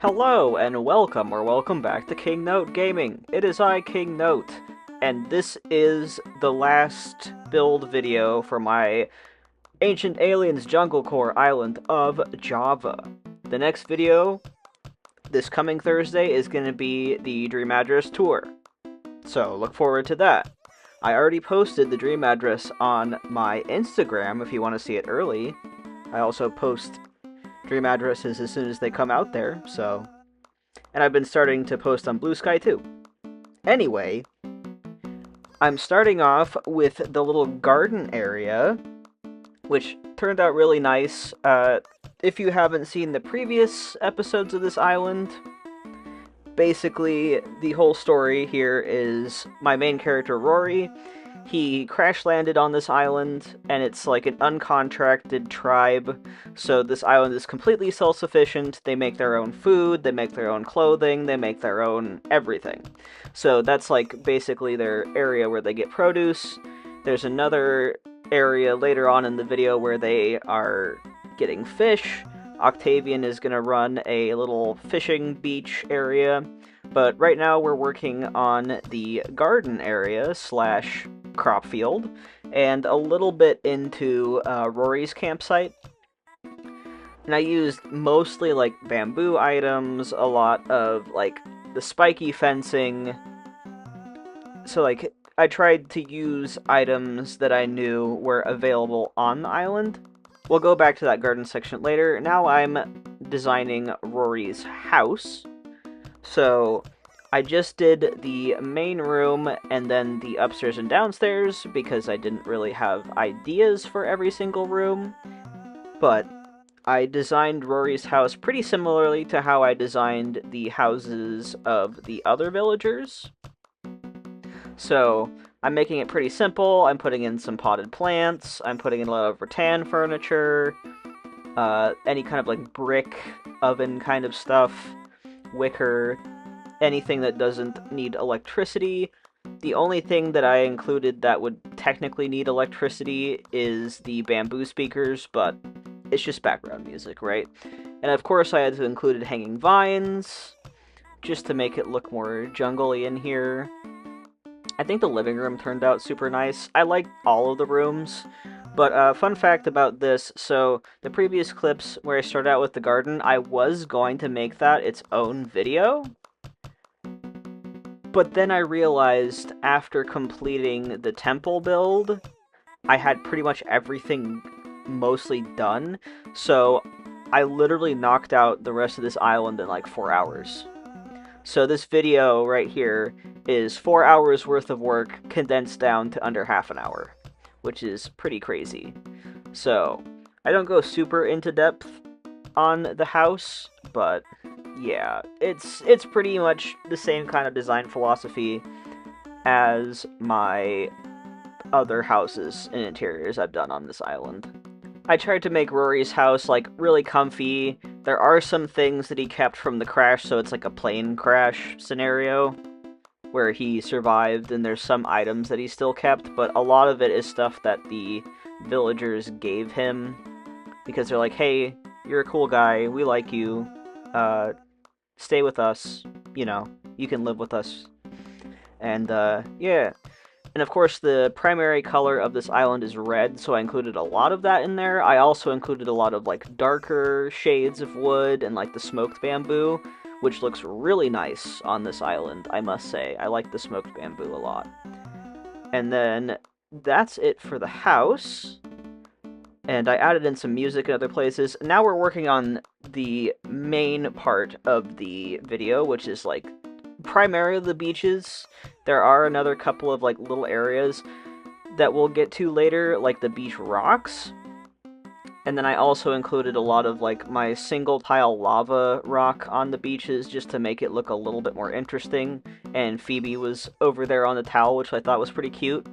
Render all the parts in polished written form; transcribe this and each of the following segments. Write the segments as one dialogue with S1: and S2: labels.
S1: Hello and welcome or welcome back to King Note Gaming. It is I, King Note, and this is the last build video for my Ancient Aliens Junglecore island of Java. The next video, this coming Thursday, is going to be the Dream Address tour. So look forward to that. I already posted the Dream Address on my Instagram if you want to see it early. I also post Dream Addresses as soon as they come out there, so... And I've been starting to post on Blue Sky too. Anyway, I'm starting off with the little garden area, which turned out really nice. If you haven't seen the previous episodes of this island, basically the whole story here is my main character, Rory. He crash-landed on this island, and it's like an uncontracted tribe, so this island is completely self-sufficient. They make their own food, they make their own clothing, they make their own everything. So that's like basically their area where they get produce. There's another area later on in the video where they are getting fish. Octavian is going to run a little fishing beach area, but right now we're working on the garden area slash crop field, and a little bit into Rory's campsite. And I used mostly like bamboo items, a lot of like the spiky fencing. So like I tried to use items that I knew were available on the island. We'll go back to that garden section later. Now I'm designing Rory's house. So I just did the main room and then the upstairs and downstairs because I didn't really have ideas for every single room. But I designed Rory's house pretty similarly to how I designed the houses of the other villagers. So I'm making it pretty simple. I'm putting in some potted plants. I'm putting in a lot of rattan furniture. Any kind of like brick oven kind of stuff. Wicker. Anything that doesn't need electricity. The only thing that I included that would technically need electricity is the bamboo speakers, but it's just background music, right? And of course I had to include hanging vines, just to make it look more jungle-y in here. I think the living room turned out super nice. I like all of the rooms, but fun fact about this, so the previous clips where I started out with the garden, I was going to make that its own video. But then I realized after completing the temple build, I had pretty much everything mostly done, so I literally knocked out the rest of this island in like 4 hours. So this video right here is 4 hours worth of work condensed down to under half an hour, which is pretty crazy. So I don't go super into depth on the house, but yeah, it's pretty much the same kind of design philosophy as my other houses and interiors I've done on this island. I tried to make Rory's house like really comfy. There are some things that he kept from the crash, so it's like a plane crash scenario where he survived, and there's some items that he still kept, but a lot of it is stuff that the villagers gave him because they're like, hey, you're a cool guy, we like you, stay with us, you know, you can live with us. And yeah. And of course the primary color of this island is red, so I included a lot of that in there. I also included a lot of like darker shades of wood and like the smoked bamboo, which looks really nice on this island, I must say. I like the smoked bamboo a lot. And then that's it for the house. And I added in some music in other places. Now we're working on the main part of the video, which is like primarily the beaches. There are another couple of like little areas that we'll get to later, like the beach rocks. And then I also included a lot of like my single tile lava rock on the beaches just to make it look a little bit more interesting. And Phoebe was over there on the towel, which I thought was pretty cute.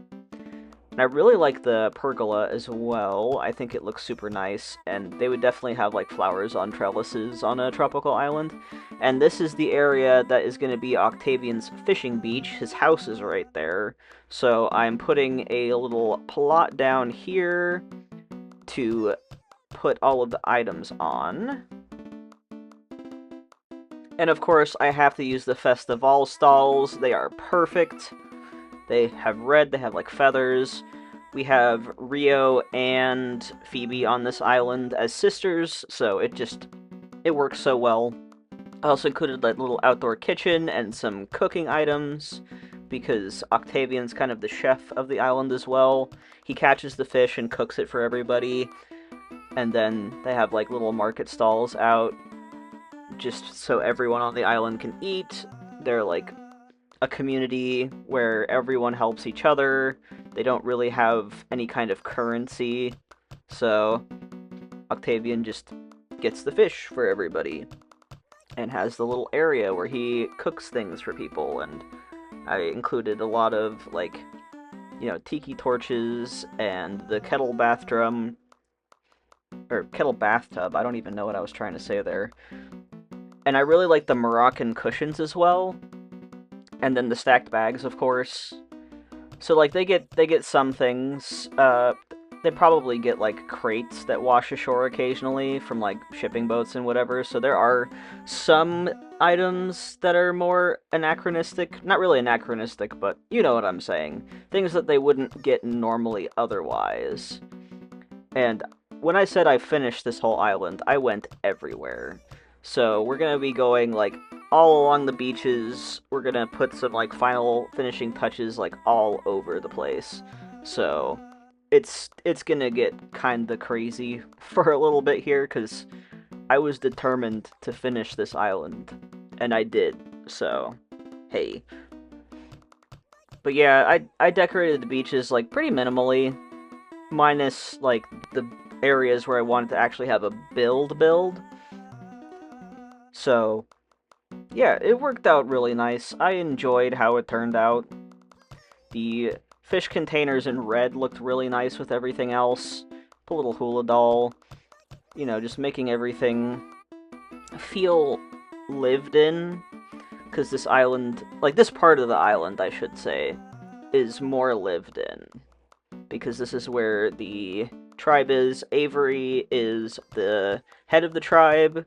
S1: And I really like the pergola as well. I think it looks super nice, and they would definitely have like flowers on trellises on a tropical island. And this is the area that is going to be Octavian's fishing beach. His house is right there. So I'm putting a little plot down here to put all of the items on. And of course, I have to use the Festival stalls. They are perfect. They have red, they have like feathers. We have Rio and Phoebe on this island as sisters, so it works so well. I also included that little outdoor kitchen and some cooking items because Octavian's kind of the chef of the island as well. He catches the fish and cooks it for everybody, and then they have like little market stalls out just so everyone on the island can eat. They're like a community where everyone helps each other. They don't really have any kind of currency, so Octavian just gets the fish for everybody and has the little area where he cooks things for people. And I included a lot of like, tiki torches and the kettle bath drum or kettle bathtub. I don't even know what I was trying to say there. And I really like the Moroccan cushions as well, and then the stacked bags, of course. So like they get some things. They probably get like crates that wash ashore occasionally from like shipping boats and whatever. So there are some items that are more anachronistic. Not really anachronistic, but you know what I'm saying. Things that they wouldn't get normally otherwise. And when I said I finished this whole island, I went everywhere. So we're gonna be going like all along the beaches. We're gonna put some like final finishing touches like all over the place. So it's gonna get kinda crazy for a little bit here because I was determined to finish this island, and I did. So hey, but yeah, I decorated the beaches like pretty minimally, minus like the areas where I wanted to actually have a build. So yeah, it worked out really nice. I enjoyed how it turned out. The fish containers in red looked really nice with everything else. The little hula doll. Just making everything feel lived in. Because this island, like this part of the island, I should say, is more lived in. Because this is where the tribe is. Avery is the head of the tribe,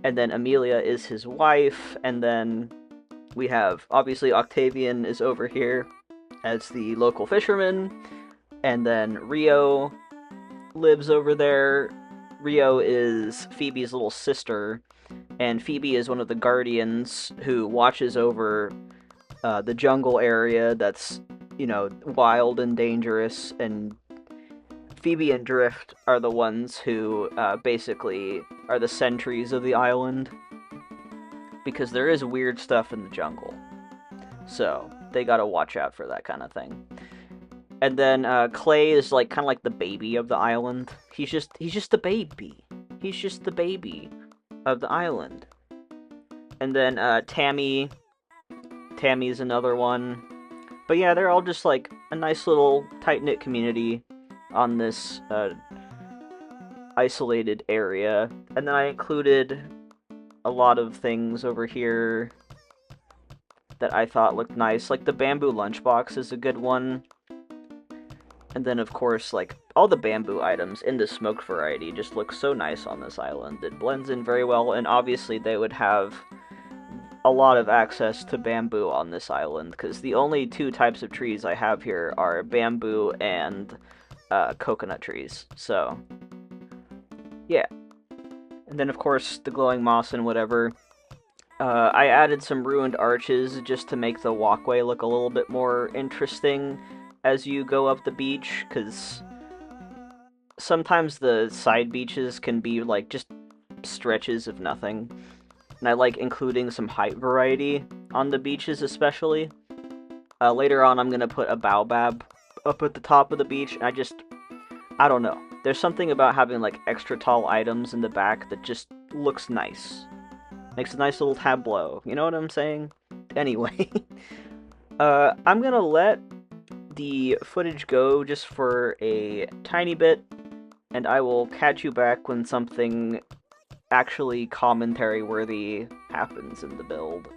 S1: and then Amelia is his wife, and then we have, obviously, Octavian is over here as the local fisherman, and then Rio lives over there. Rio is Phoebe's little sister, and Phoebe is one of the guardians who watches over the jungle area that's, wild and dangerous, and Phoebe and Drift are the ones who basically are the sentries of the island, because there is weird stuff in the jungle. So they gotta watch out for that kind of thing. And then Clay is like kind of like the baby of the island. He's just the baby. He's just the baby of the island. And then Tammy's another one. But yeah, they're all just like a nice little tight-knit community on this isolated area. And then I included a lot of things over here that I thought looked nice. Like the bamboo lunchbox is a good one. And then, of course, like, all the bamboo items in the smoked variety just look so nice on this island. It blends in very well, and obviously they would have a lot of access to bamboo on this island, because the only two types of trees I have here are bamboo and coconut trees. So, yeah. And then, of course, the glowing moss and whatever. I added some ruined arches just to make the walkway look a little bit more interesting as you go up the beach, because sometimes the side beaches can be like just stretches of nothing, and I like including some height variety on the beaches especially. Later on I'm gonna put a baobab up at the top of the beach, and I don't know, there's something about having like extra tall items in the back that just looks nice. Makes a nice little tableau, you know what I'm saying? Anyway, I'm gonna let the footage go just for a tiny bit, and I will catch you back when something actually commentary worthy happens in the build.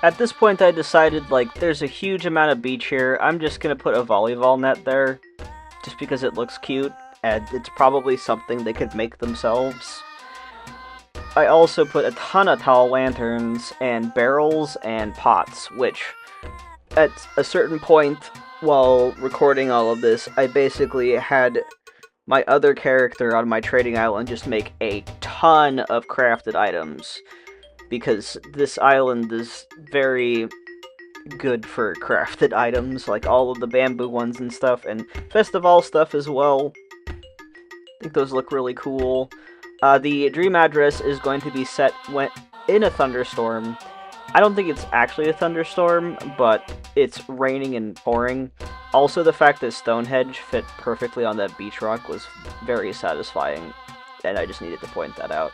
S1: at this point I decided, like, there's a huge amount of beach here. I'm just gonna put a volleyball net there, just because it looks cute, and it's probably something they could make themselves. I also put a ton of tall lanterns and barrels and pots, which, at a certain point while recording all of this, I basically had my other character on my trading island just make a ton of crafted items, because this island is very good for crafted items, like all of the bamboo ones and stuff, and festival stuff as well. I think those look really cool. The dream address is going to be set in a thunderstorm. I don't think it's actually a thunderstorm, but it's raining and pouring. Also, the fact that Stonehenge fit perfectly on that beach rock was very satisfying, and I just needed to point that out.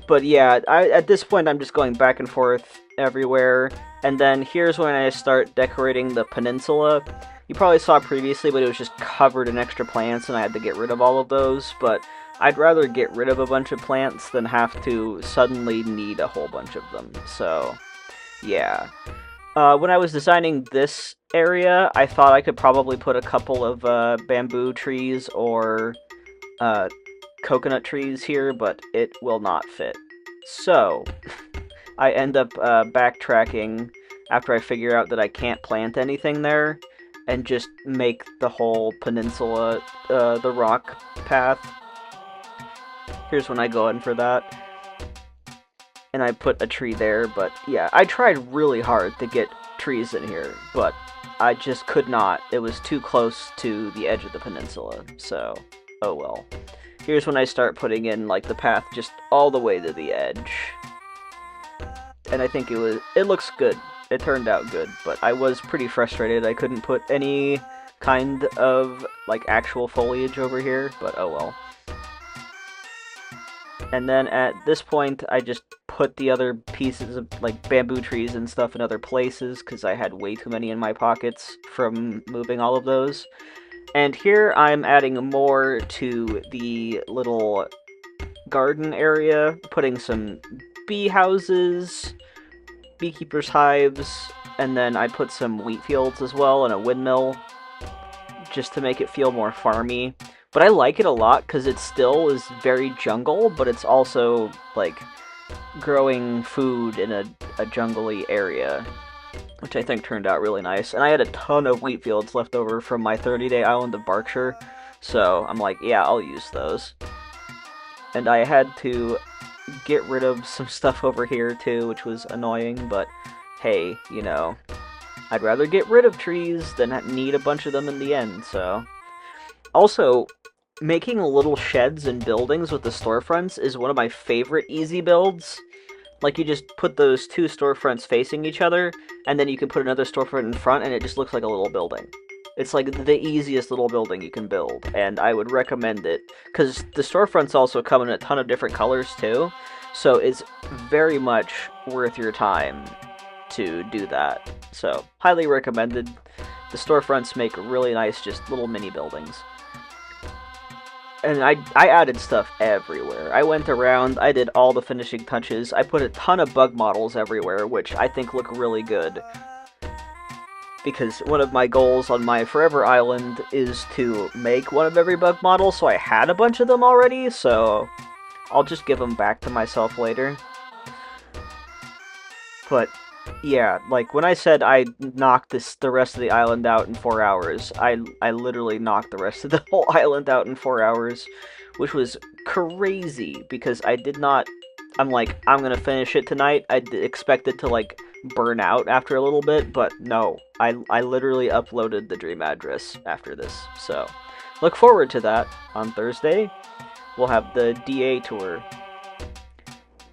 S1: But yeah, at this point I'm just going back and forth everywhere, and then here's when I start decorating the peninsula. You probably saw previously, but it was just covered in extra plants, and I had to get rid of all of those, but I'd rather get rid of a bunch of plants than have to suddenly need a whole bunch of them, so yeah. When I was designing this area, I thought I could probably put a couple of bamboo trees or coconut trees here, but it will not fit. So, I end up backtracking after I figure out that I can't plant anything there, and just make the whole peninsula the rock path. Here's when I go in for that. And I put a tree there, but yeah, I tried really hard to get trees in here, but I just could not. It was too close to the edge of the peninsula, so oh well. Here's when I start putting in, like, the path just all the way to the edge. And I think it looks good. It turned out good, but I was pretty frustrated I couldn't put any kind of, like, actual foliage over here, but oh well. And then at this point, I just put the other pieces of, like, bamboo trees and stuff in other places, because I had way too many in my pockets from moving all of those. And here I'm adding more to the little garden area, putting some bee houses, beekeepers' hives, and then I put some wheat fields as well, and a windmill, just to make it feel more farmy. But I like it a lot because it still is very jungle, but it's also, like, growing food in a jungly area, which I think turned out really nice. And I had a ton of wheat fields left over from my 30-day island of Berkshire, so I'm like, yeah, I'll use those. And I had to get rid of some stuff over here too, which was annoying, but hey, you know, I'd rather get rid of trees than need a bunch of them in the end, so. Also, making little sheds and buildings with the storefronts is one of my favorite easy builds. Like, you just put those two storefronts facing each other, and then you can put another storefront in front, and it just looks like a little building. It's like the easiest little building you can build, and I would recommend it. Because the storefronts also come in a ton of different colors, too, so it's very much worth your time to do that. So, highly recommended. The storefronts make really nice, just little mini buildings. And I added stuff everywhere. I went around, I did all the finishing touches, I put a ton of bug models everywhere, which I think look really good. Because one of my goals on my Forever Island is to make one of every bug model, so I had a bunch of them already, so I'll just give them back to myself later. But yeah, like, when I said I knocked the rest of the island out in 4 hours, I literally knocked the rest of the whole island out in 4 hours, which was crazy, because I'm like, I'm gonna finish it tonight. I expected to, like, burn out after a little bit, but no, I literally uploaded the dream address after this, so look forward to that on Thursday. We'll have the DA tour.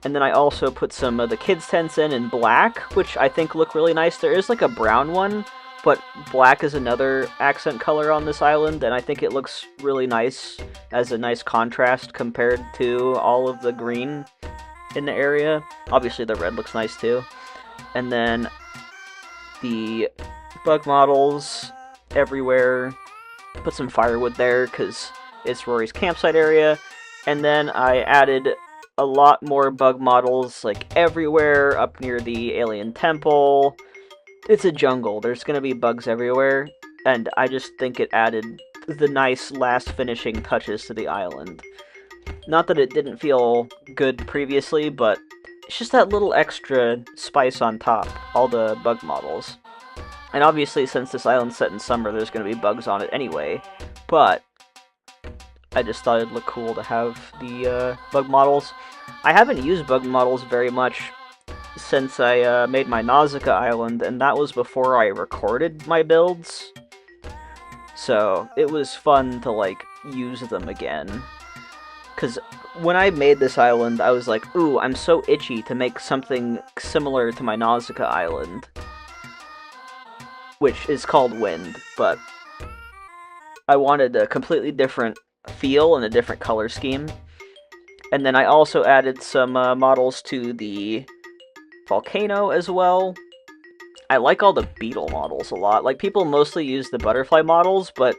S1: And then I also put some of the kids' tents in black, which I think look really nice. There is, like, a brown one, but black is another accent color on this island, and I think it looks really nice as a nice contrast compared to all of the green in the area. Obviously the red looks nice too. And then the bug models everywhere. Put some firewood there because it's Rory's campsite area. And then I added a lot more bug models, like, everywhere, up near the alien temple. It's a jungle. There's gonna be bugs everywhere, and I just think it added the nice last finishing touches to the island. Not that it didn't feel good previously, but it's just that little extra spice on top, all the bug models. And obviously, since this island's set in summer, there's going to be bugs on it anyway, but I just thought it'd look cool to have the bug models. I haven't used bug models very much since I made my Nausicaa island, and that was before I recorded my builds. So it was fun to, like, use them again. Because when I made this island, I was like, ooh, I'm so itchy to make something similar to my Nausicaa island. Which is called Wind, but I wanted a completely different feel and a different color scheme. And then I also added some models to the volcano as well. I like all the beetle models a lot. Like, people mostly use the butterfly models, but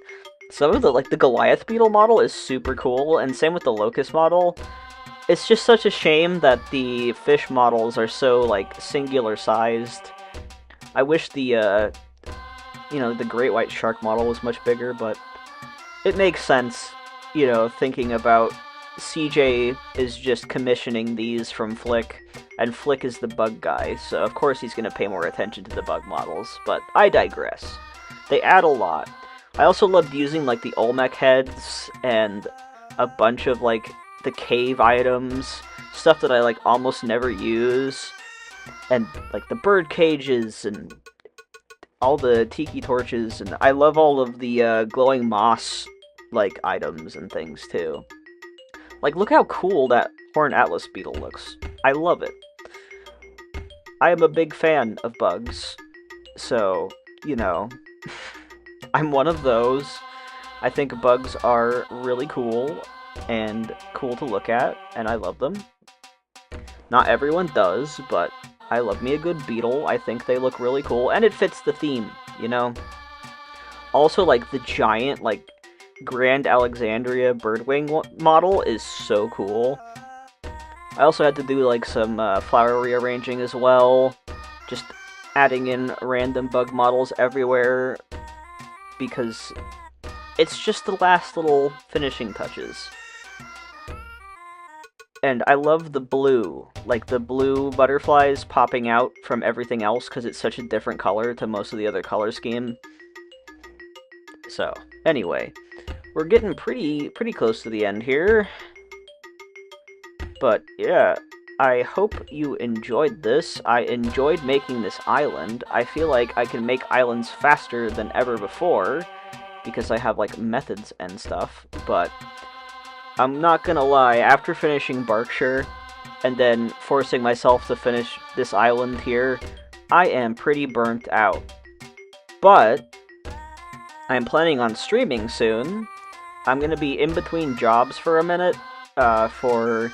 S1: some of the, like, the Goliath beetle model is super cool, and same with the locust model. It's just such a shame that the fish models are so, like, singular sized. I wish the, the great white shark model was much bigger, but it makes sense, thinking about CJ is just commissioning these from Flick, and Flick is the bug guy, so of course he's going to pay more attention to the bug models, but I digress. They add a lot. I also loved using, like, the Olmec heads and a bunch of, like, the cave items, stuff that I, like, almost never use, and, like, the bird cages and all the tiki torches, and I love all of the glowing moss, like, items and things, too. Like, look how cool that Horn Atlas beetle looks. I love it. I am a big fan of bugs, so, I'm one of those. I think bugs are really cool and cool to look at, and I love them. Not everyone does, but I love me a good beetle. I think they look really cool, and it fits the theme, Also, like, the giant, like, Grand Alexandria birdwing model is so cool. I also had to do, like, some flower rearranging as well. Just adding in random bug models everywhere, because it's just the last little finishing touches. And I love the blue, like the blue butterflies popping out from everything else because it's such a different color to most of the other color scheme. So, anyway, we're getting pretty close to the end here. But yeah, I hope you enjoyed this. I enjoyed making this island. I feel like I can make islands faster than ever before, because I have, like, methods and stuff, but I'm not gonna lie, after finishing Berkshire, and then forcing myself to finish this island here, I am pretty burnt out. But I'm planning on streaming soon. I'm gonna be in between jobs for a minute, for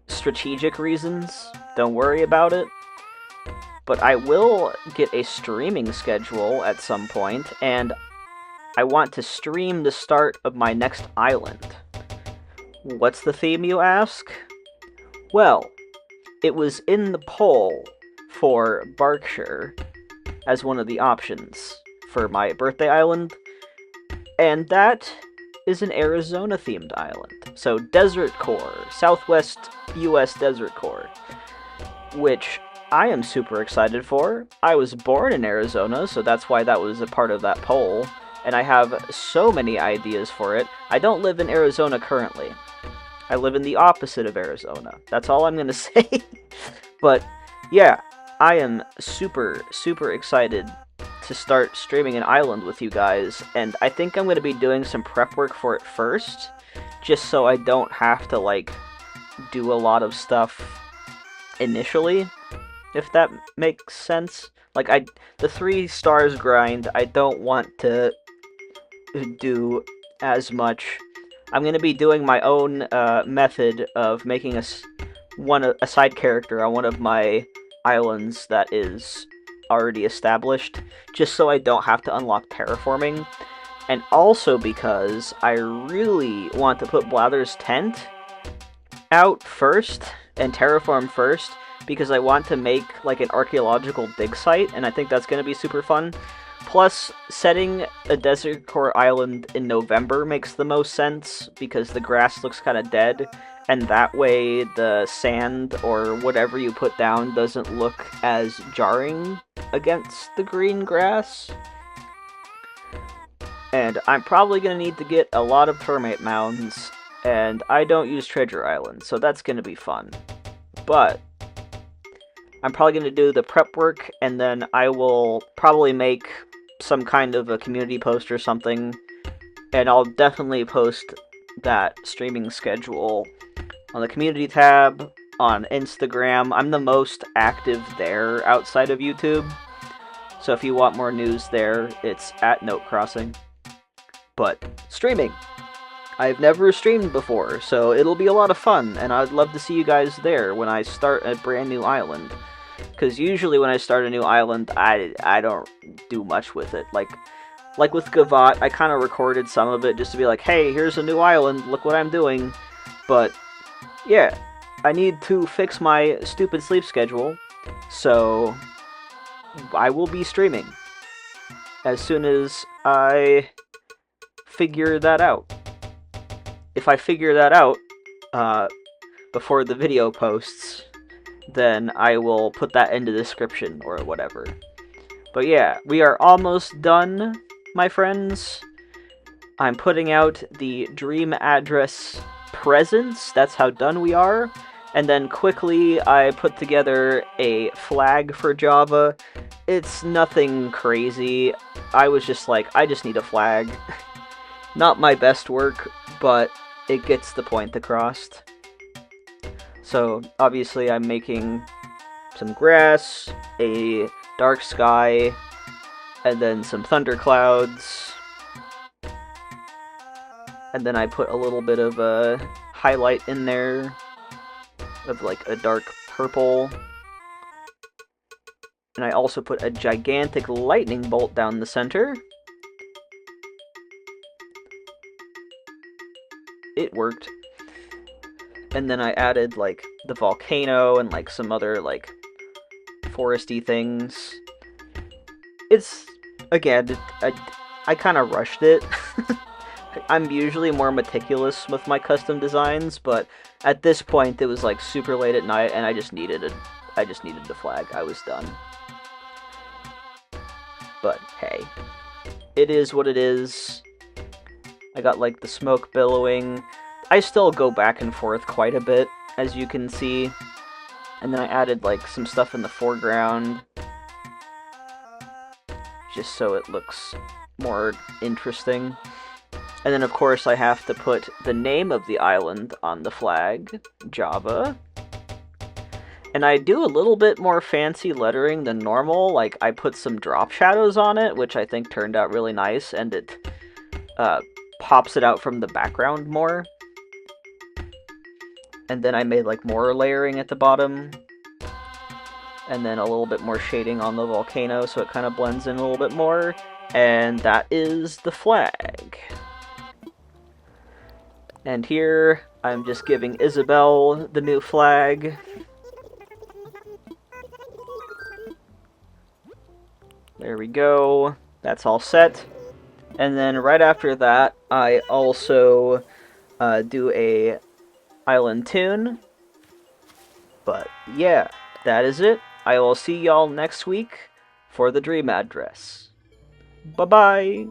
S1: strategic reasons. Don't worry about it. But I will get a streaming schedule at some point, and I want to stream the start of my next island. What's the theme, you ask? Well, it was in the poll for Berkshire as one of the options for my birthday island, and that is an Arizona-themed island. So Desert Core, Southwest US Desert Core, which I am super excited for. I was born in Arizona, so that's why that was a part of that poll, and I have so many ideas for it. I don't live in Arizona currently. I live in the opposite of Arizona. That's all I'm going to say. But yeah, I am super excited to start streaming an island with you guys, and I think I'm going to be doing some prep work for it first, just so I don't have to, like, do a lot of stuff initially, if that makes sense. Like, the 3 stars grind, I don't want to do as much. I'm going to be doing my own method of making a side character on one of my islands that is already established, just so I don't have to unlock terraforming, and also because I really want to put Blather's tent out first and terraform first because I want to make like an archaeological dig site, and I think that's going to be super fun. Plus, setting a desert core island in November makes the most sense because the grass looks kind of dead, and that way the sand or whatever you put down doesn't look as jarring against the green grass. And I'm probably going to need to get a lot of termite mounds, and I don't use treasure islands, so that's going to be fun. But I'm probably going to do the prep work, and then I will probably make some kind of a community post or something, and I'll definitely post that streaming schedule on the community tab, on Instagram. I'm the most active there outside of YouTube, so if you want more news there, it's at Note Crossing. But streaming, I've never streamed before, so it'll be a lot of fun, and I'd love to see you guys there when I start a brand new island. Because usually when I start a new island, I don't do much with it. Like with Gavat, I kind of recorded some of it just to be like, hey, here's a new island, look what I'm doing. But yeah, I need to fix my stupid sleep schedule, so I will be streaming as soon as I figure that out. If I figure that out before the video posts, then I will put that in the description or whatever. But yeah, we are almost done, my friends. I'm putting out the dream address presents. That's how done we are. And then quickly I put together a flag for Java. It's nothing crazy. I was just like, I just need a flag. Not my best work, but it gets the point across. So obviously I'm making some grass, a dark sky, and then some thunderclouds. And then I put a little bit of a highlight in there of like a dark purple. And I also put a gigantic lightning bolt down the center. It worked. And then I added like the volcano and like some other like foresty things. It's, again, I kind of rushed it. I'm usually more meticulous with my custom designs, but at this point it was like super late at night and I just needed the flag. I was done. But hey, it is what it is. I got like the smoke billowing. I still go back and forth quite a bit, as you can see. And then I added like some stuff in the foreground, just so it looks more interesting. And then of course I have to put the name of the island on the flag, Java. And I do a little bit more fancy lettering than normal, like I put some drop shadows on it, which I think turned out really nice, and it pops it out from the background more. And then I made like more layering at the bottom, and then a little bit more shading on the volcano so it kind of blends in a little bit more, and that is the flag. And here I'm just giving Isabelle the new flag. There we go, that's all set. And then right after that I also do a island tune. But yeah, that is it. I will see y'all next week for the dream address. Bye-bye!